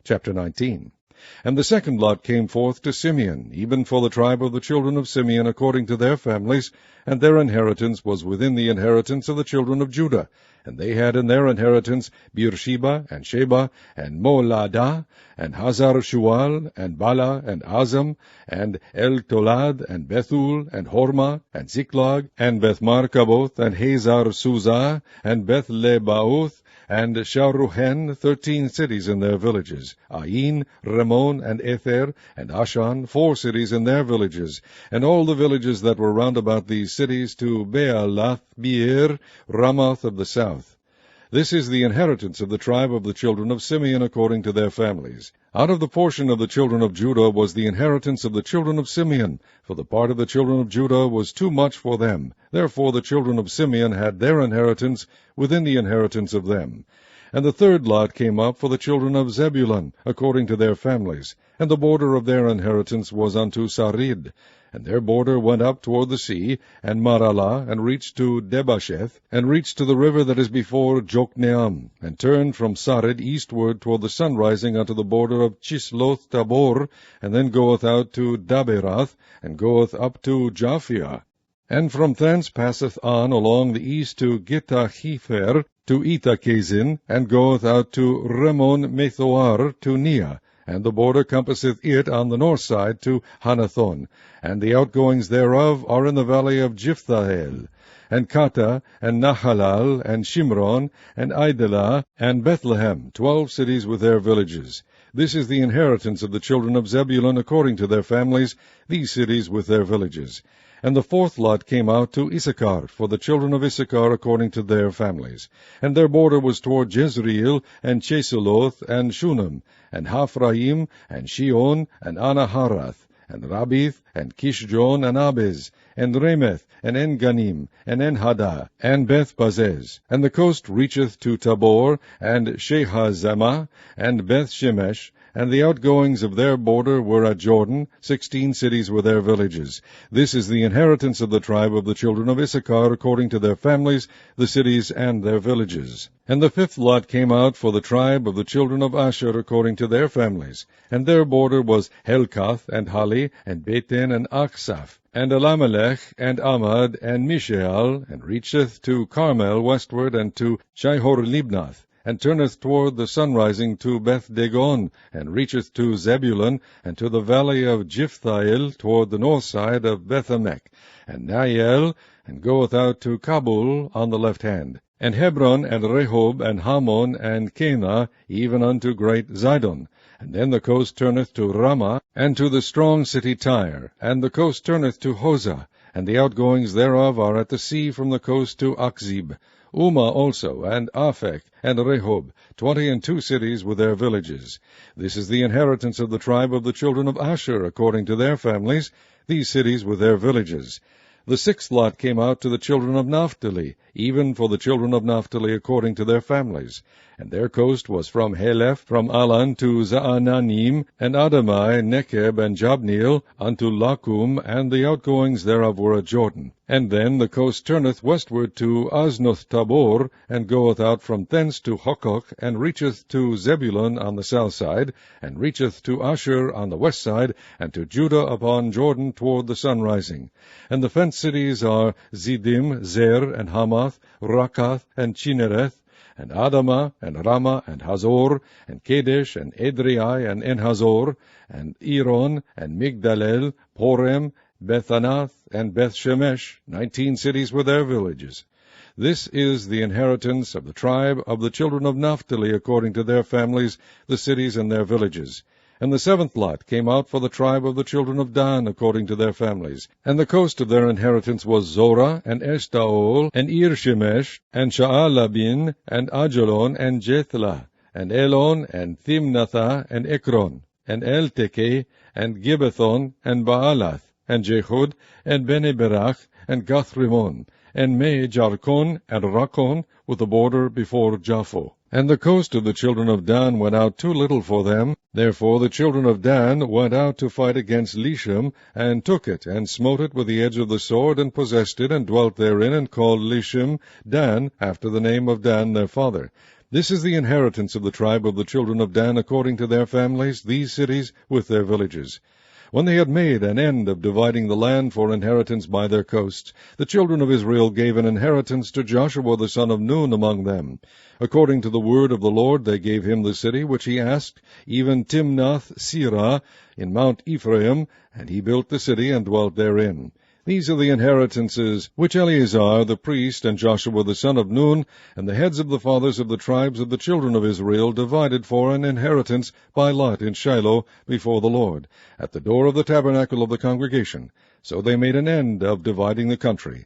Chapter 19. And the second lot came forth to Simeon, even for the tribe of the children of Simeon according to their families, and their inheritance was within the inheritance of the children of Judah. And they had in their inheritance Beersheba, and Sheba, and Moladah, and Hazar Shual, and Bala, and Azam, and El Tolad, and Bethul, and Hormah, and Ziklag, and Beth-Markaboth, and Hazar Suzah, and Beth-Lebaoth, and Sharuhen, 13 cities in their villages, Ain, Ramon, and Ether, and Ashan, 4 cities in their villages, and all the villages that were round about these cities to Baalath, Beer, Ramoth of the south. This is the inheritance of the tribe of the children of Simeon according to their families. Out of the portion of the children of Judah was the inheritance of the children of Simeon, for the part of the children of Judah was too much for them. Therefore the children of Simeon had their inheritance within the inheritance of them. And the third lot came up for the children of Zebulun, according to their families. And the border of their inheritance was unto Sarid. And their border went up toward the sea, and Maralah, and reached to Debasheth, and reached to the river that is before Jokneam, and turned from Sarid eastward toward the sunrising unto the border of Chisloth Tabor, and then goeth out to Daberath, and goeth up to Japhia. And from thence passeth on along the east to Gittahefer, to Ethakazin, and goeth out to Remon Methoar, to Nea. And the border compasseth it on the north side to Hanathon, and the outgoings thereof are in the valley of Jiphthahel, and Kata, and Nahalal, and Shimron, and Idalah, and Bethlehem, 12 cities with their villages. This is the inheritance of the children of Zebulun according to their families, these cities with their villages. And the fourth lot came out to Issachar, for the children of Issachar according to their families. And their border was toward Jezreel, and Chesuloth, and Shunem, and Haphraim, and Shion, and Anaharath, and Rabith, and Kishjon, and Abez, and Remeth, and Enganim, and Enhadah, and Beth-Bazez. And the coast reacheth to Tabor, and Shehazamah, and Beth-Shemesh, and the outgoings of their border were at Jordan, 16 cities were their villages. This is the inheritance of the tribe of the children of Issachar according to their families, the cities and their villages. And the fifth lot came out for the tribe of the children of Asher according to their families. And their border was Helkath, and Hali, and Beten, and Achsaph, and Elimelech, and Amad, and Mishael, and reacheth to Carmel westward, and to Shihor-Libnath, and turneth toward the sunrising to Beth-Dagon, and reacheth to Zebulun, and to the valley of Jiphthahel toward the north side of Beth-Emek, and Nael, and goeth out to Kabul on the left hand, and Hebron, and Rehob, and Hamon, and Cana, even unto great Zidon. And then the coast turneth to Ramah, and to the strong city Tyre, and the coast turneth to Hosah, and the outgoings thereof are at the sea from the coast to Achzib. Umah also, and Aphek, and Rehob, 22 cities with their villages. This is the inheritance of the tribe of the children of Asher, according to their families, these cities with their villages. The sixth lot came out to the children of Naphtali, even for the children of Naphtali according to their families. And their coast was from Helef, from Alan to Zaananim, and Adamai, Nekeb, and Jabneel, unto Lakum, and the outgoings thereof were at Jordan. And then the coast turneth westward to Aznoth Tabor, and goeth out from thence to Hokok, and reacheth to Zebulun on the south side, and reacheth to Asher on the west side, and to Judah upon Jordan toward the sunrising. And the fenced cities are Ziddim, Zer, and Hamath, Rakath, and Chinnereth, and Adamah, and Ramah, and Hazor, and Kadesh, and Edrei, and Enhazor, and Eron, and Migdalel, Porem, Bethanath, and Beth-Shemesh, 19 cities with their villages. This is the inheritance of the tribe of the children of Naphtali according to their families, the cities and their villages. And the seventh lot came out for the tribe of the children of Dan according to their families. And the coast of their inheritance was Zorah, and Eshtaol, and Ir-Shemesh, and Sha'alabin, and Ajalon, and Jethlah, and Elon, and Thimnathah, and Ekron, and Eltekeh, and Gibbethon, and Baalath, and Jehud, and Bene-Berach, and Gathrimon, and Me-Jarkon, and Rakon, with the border before Japho. And the coast of the children of Dan went out too little for them. Therefore the children of Dan went out to fight against Lishem, and took it, and smote it with the edge of the sword, and possessed it, and dwelt therein, and called Lishem Dan, after the name of Dan their father. This is the inheritance of the tribe of the children of Dan according to their families, these cities with their villages. When they had made an end of dividing the land for inheritance by their coasts, the children of Israel gave an inheritance to Joshua the son of Nun among them. According to the word of the Lord they gave him the city which he asked, even Timnath-Serah in Mount Ephraim, and he built the city and dwelt therein. These are the inheritances which Eleazar the priest and Joshua the son of Nun and the heads of the fathers of the tribes of the children of Israel divided for an inheritance by lot in Shiloh before the Lord, at the door of the tabernacle of the congregation. So they made an end of dividing the country.